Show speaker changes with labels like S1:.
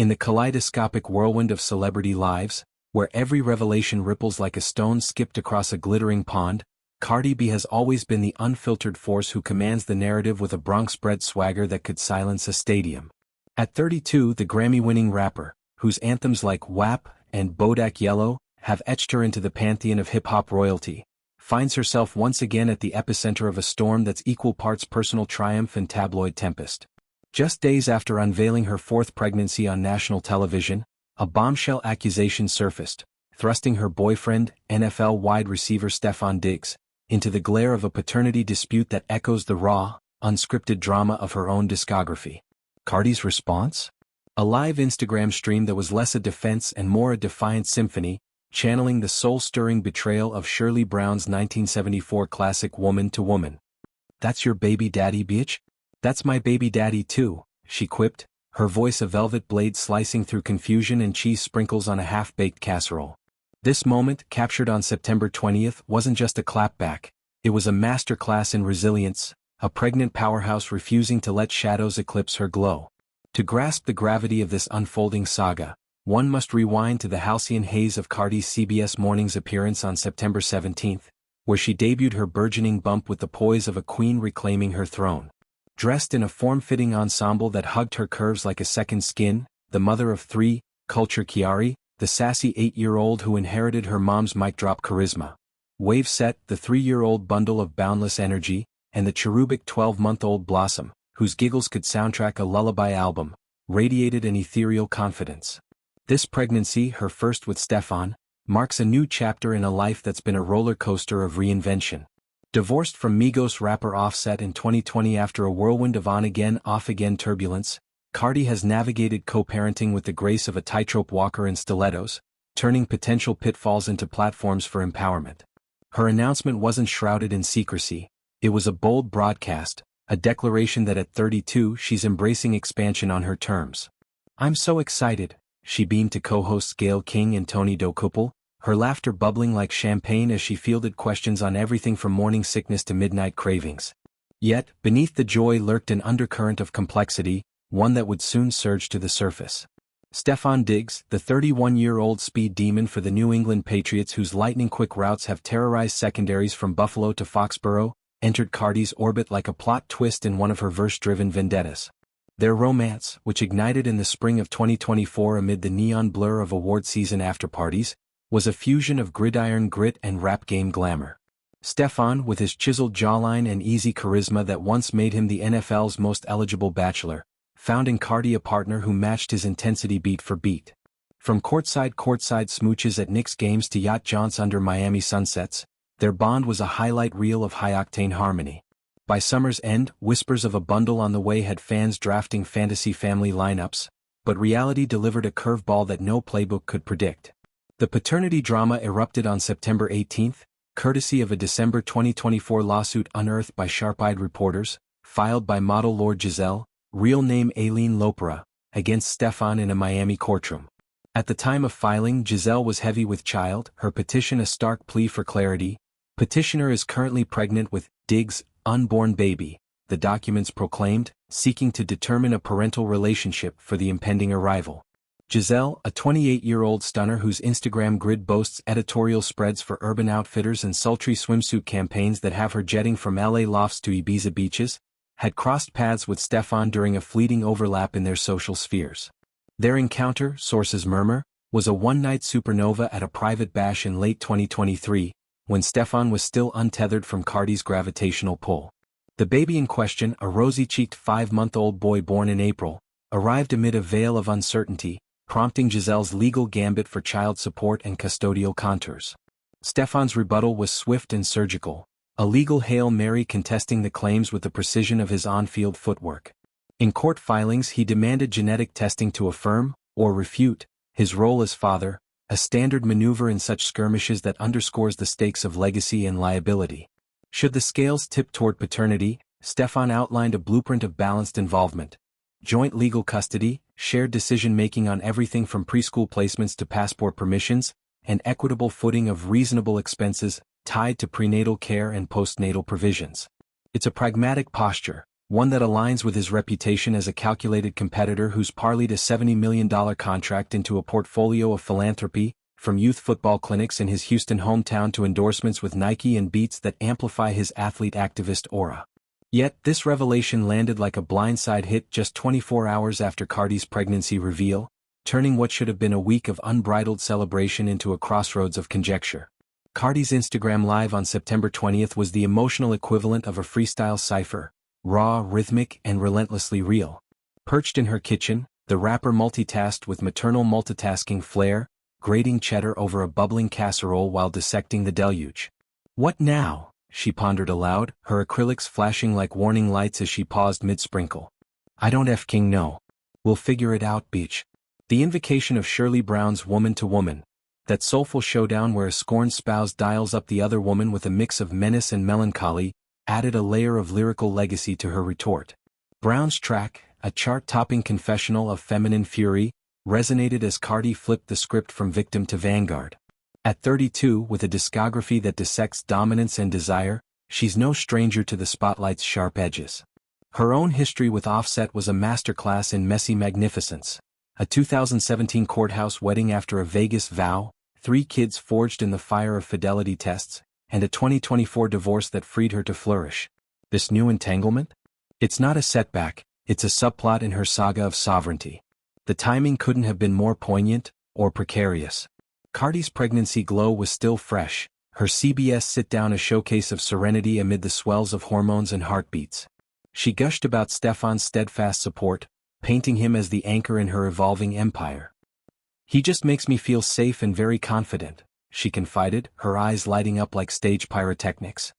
S1: In the kaleidoscopic whirlwind of celebrity lives, where every revelation ripples like a stone skipped across a glittering pond, Cardi B has always been the unfiltered force who commands the narrative with a Bronx-bred swagger that could silence a stadium. At 32, the Grammy-winning rapper, whose anthems like WAP and Bodak Yellow have etched her into the pantheon of hip-hop royalty, finds herself once again at the epicenter of a storm that's equal parts personal triumph and tabloid tempest. Just days after unveiling her fourth pregnancy on national television, a bombshell accusation surfaced, thrusting her boyfriend, NFL wide receiver Stefon Diggs, into the glare of a paternity dispute that echoes the raw, unscripted drama of her own discography. Cardi's response? A live Instagram stream that was less a defense and more a defiant symphony, channeling the soul-stirring betrayal of Shirley Brown's 1974 classic Woman to Woman. "That's your baby daddy, bitch? That's my baby daddy too," she quipped, her voice a velvet blade slicing through confusion and cheese sprinkles on a half-baked casserole. This moment, captured on September 20th, wasn't just a clapback, it was a masterclass in resilience, a pregnant powerhouse refusing to let shadows eclipse her glow. To grasp the gravity of this unfolding saga, one must rewind to the halcyon haze of Cardi's CBS Mornings appearance on September 17th, where she debuted her burgeoning bump with the poise of a queen reclaiming her throne. Dressed in a form-fitting ensemble that hugged her curves like a second skin, the mother of three, Culture Chiari, the sassy 8-year-old who inherited her mom's mic-drop charisma, Wave Set, the 3-year-old bundle of boundless energy, and the cherubic 12-month-old Blossom, whose giggles could soundtrack a lullaby album, radiated an ethereal confidence. This pregnancy, her first with Stefon, marks a new chapter in a life that's been a roller coaster of reinvention. Divorced from Migos rapper Offset in 2020 after a whirlwind of on-again, off-again turbulence, Cardi has navigated co-parenting with the grace of a tightrope walker in stilettos, turning potential pitfalls into platforms for empowerment. Her announcement wasn't shrouded in secrecy, it was a bold broadcast, a declaration that at 32 she's embracing expansion on her terms. "I'm so excited," she beamed to co-hosts Gayle King and Tony Dokuppel, her laughter bubbling like champagne as she fielded questions on everything from morning sickness to midnight cravings. Yet, beneath the joy lurked an undercurrent of complexity, one that would soon surge to the surface. Stefon Diggs, the 31-year-old speed demon for the New England Patriots whose lightning-quick routes have terrorized secondaries from Buffalo to Foxborough, entered Cardi's orbit like a plot twist in one of her verse-driven vendettas. Their romance, which ignited in the spring of 2024 amid the neon blur of award season after-parties, was a fusion of gridiron grit and rap game glamour. Stefon, with his chiseled jawline and easy charisma that once made him the NFL's most eligible bachelor, found in Cardi a partner who matched his intensity beat for beat. From courtside smooches at Knicks games to yacht jaunts under Miami sunsets, their bond was a highlight reel of high-octane harmony. By summer's end, whispers of a bundle on the way had fans drafting fantasy family lineups, but reality delivered a curveball that no playbook could predict. The paternity drama erupted on September 18th, courtesy of a December 2024 lawsuit unearthed by sharp-eyed reporters, filed by model Lord Gisselle, real name Aileen Lopera, against Stefon in a Miami courtroom. At the time of filing, Gisselle was heavy with child, her petition a stark plea for clarity. Petitioner is currently pregnant with Diggs' unborn baby, the documents proclaimed, seeking to determine a parental relationship for the impending arrival. Gisselle, a 28-year-old stunner whose Instagram grid boasts editorial spreads for Urban Outfitters and sultry swimsuit campaigns that have her jetting from LA lofts to Ibiza beaches, had crossed paths with Stefon during a fleeting overlap in their social spheres. Their encounter, sources murmur, was a one-night supernova at a private bash in late 2023, when Stefon was still untethered from Cardi's gravitational pull. The baby in question, a rosy-cheeked 5-month-old boy born in April, arrived amid a veil of uncertainty, prompting Giselle's legal gambit for child support and custodial contours. Stefon's rebuttal was swift and surgical, a legal Hail Mary contesting the claims with the precision of his on-field footwork. In court filings he demanded genetic testing to affirm, or refute, his role as father, a standard maneuver in such skirmishes that underscores the stakes of legacy and liability. Should the scales tip toward paternity, Stefon outlined a blueprint of balanced involvement. Joint legal custody, shared decision-making on everything from preschool placements to passport permissions, and equitable footing of reasonable expenses, tied to prenatal care and postnatal provisions. It's a pragmatic posture, one that aligns with his reputation as a calculated competitor who's parlayed a $70 million contract into a portfolio of philanthropy, from youth football clinics in his Houston hometown to endorsements with Nike and Beats that amplify his athlete activist aura. Yet, this revelation landed like a blindside hit just 24 hours after Cardi's pregnancy reveal, turning what should have been a week of unbridled celebration into a crossroads of conjecture. Cardi's Instagram Live on September 20th was the emotional equivalent of a freestyle cipher, raw, rhythmic, and relentlessly real. Perched in her kitchen, the rapper multitasked with maternal multitasking flair, grating cheddar over a bubbling casserole while dissecting the deluge. "What now?" she pondered aloud, her acrylics flashing like warning lights as she paused mid-sprinkle. "I don't f***ing know. We'll figure it out, beach." The invocation of Shirley Brown's Woman to Woman, that soulful showdown where a scorned spouse dials up the other woman with a mix of menace and melancholy, added a layer of lyrical legacy to her retort. Brown's track, a chart-topping confessional of feminine fury, resonated as Cardi flipped the script from victim to vanguard. At 32, with a discography that dissects dominance and desire, she's no stranger to the spotlight's sharp edges. Her own history with Offset was a masterclass in messy magnificence. A 2017 courthouse wedding after a Vegas vow, 3 kids forged in the fire of fidelity tests, and a 2024 divorce that freed her to flourish. This new entanglement? It's not a setback, it's a subplot in her saga of sovereignty. The timing couldn't have been more poignant, or precarious. Cardi's pregnancy glow was still fresh, her CBS sit-down a showcase of serenity amid the swells of hormones and heartbeats. She gushed about Stefon's steadfast support, painting him as the anchor in her evolving empire. "He just makes me feel safe and very confident," she confided, her eyes lighting up like stage pyrotechnics.